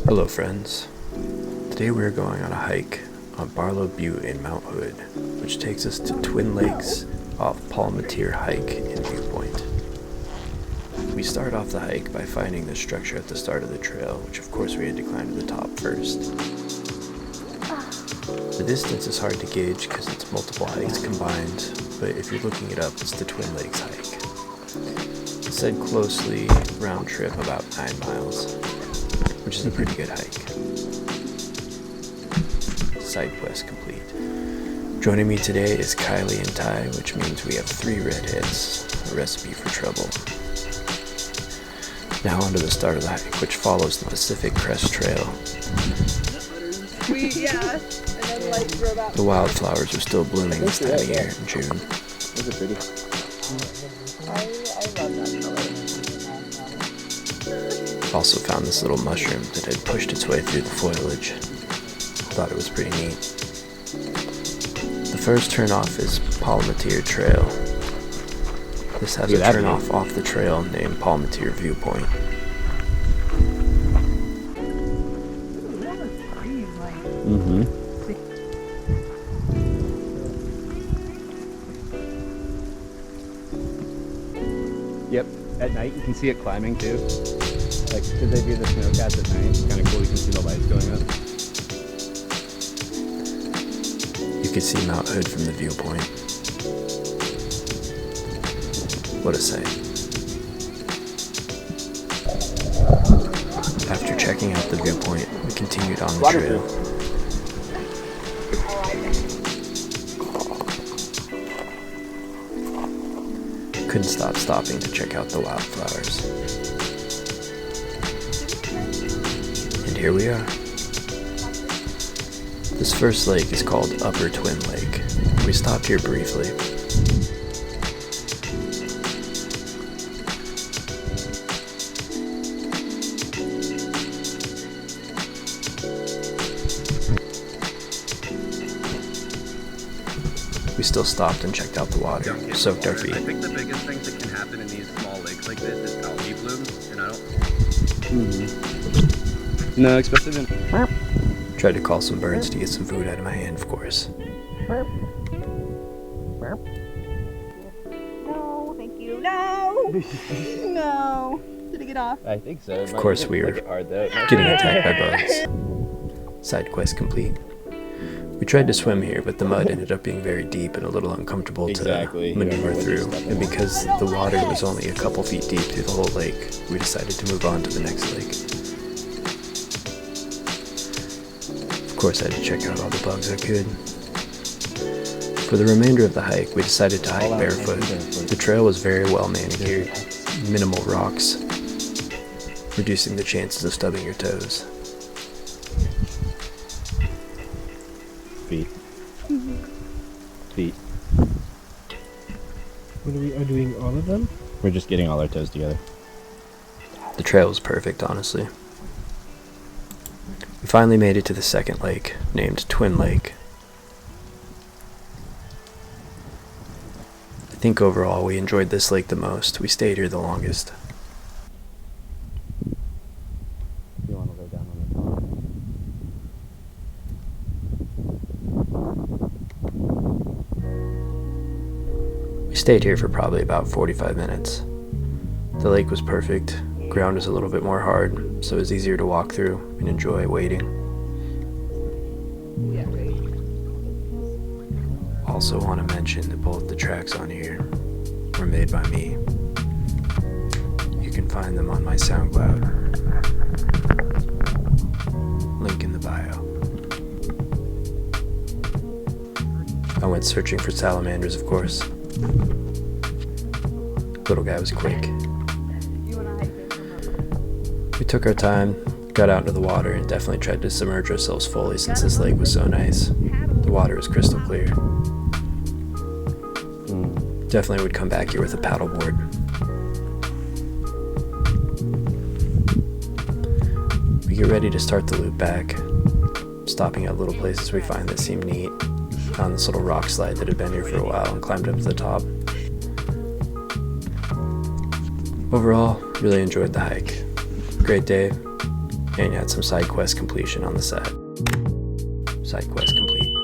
Hello friends, today we're going on a hike on Barlow Butte in Mt.Hood, which takes us to Twin Lakes off Palmater hike and viewpoint. We start off the hike by finding the structure at the start of the trail, which of course we had to climb to the top first. The distance is hard to gauge because it's multiple hikes combined, but if you're looking it up, it's the Twin Lakes hike. It said closely round trip about 9 miles, which is a pretty good hike. Side quest complete. Joining me today is Kylie and Ty, which means we have 3 redheads, a recipe for trouble. Now on to the start of the hike, which follows the Pacific Crest Trail. The wildflowers are still blooming this time of year in June. Those are pretty. I love that color. Also found this little mushroom that had pushed its way through the foliage. Thought it was pretty neat. The first turnoff is Palmater Trail. This has a turnoff off the trail named Palmater Viewpoint. Yep, at night you can see it climbing too. Like, because they do the snowcats at night, it's kind of cool, you can see the lights going up. You can see Mt.Hood from the viewpoint. What a sight. After checking out the viewpoint, we continued on the trail. Couldn't stop stopping to check out the wildflowers. And here we are. This first lake is called Upper Twin Lake. We stopped here briefly. We still stopped and checked out the water, soaked our feet. I think the biggest things that can happen in these small lakes like this is algae blooms, and I don't... No, especially when... Tried to call some birds to get some food out of my hand, of course. No, thank you. No! No! Did it get off? I think so. Of course we were getting attacked by bugs. Side quest complete. We tried to swim here, but the mud ended up being very deep and a little uncomfortable to maneuver through. And because the water was only a couple feet deep through the whole lake, we decided to move on to the next lake. Of course, I had to check out all the bugs I could. For the remainder of the hike, we decided to hike barefoot. The trail was very well manicured, minimal rocks, reducing the chances of stubbing your toes. Feet. Feet. Are we doing all of them? We're just getting all our toes together. The trail was perfect, honestly. We finally made it to the second lake, named Twin Lake. I think overall we enjoyed this lake the most. We stayed here the longest. You want to lay down on the top? We stayed here for probably about 45 minutes. The lake was perfect. Ground was a little bit more hard, so it was easier to walk through and enjoy waiting. Also want to mention that both the tracks on here were made by me. You can find them on my SoundCloud. Link in the bio. I went searching for salamanders, of course. Little guy was quick. We took our time, got out into the water, and definitely tried to submerge ourselves fully since this lake was so nice. The water was crystal clear. Definitely would come back here with a paddleboard. We get ready to start the loop back, stopping at little places we find that seem neat. Found this little rock slide that had been here for a while and climbed up to the top. Overall, really enjoyed the hike. Great day. And you had some side quest completion on the set. Side quest complete.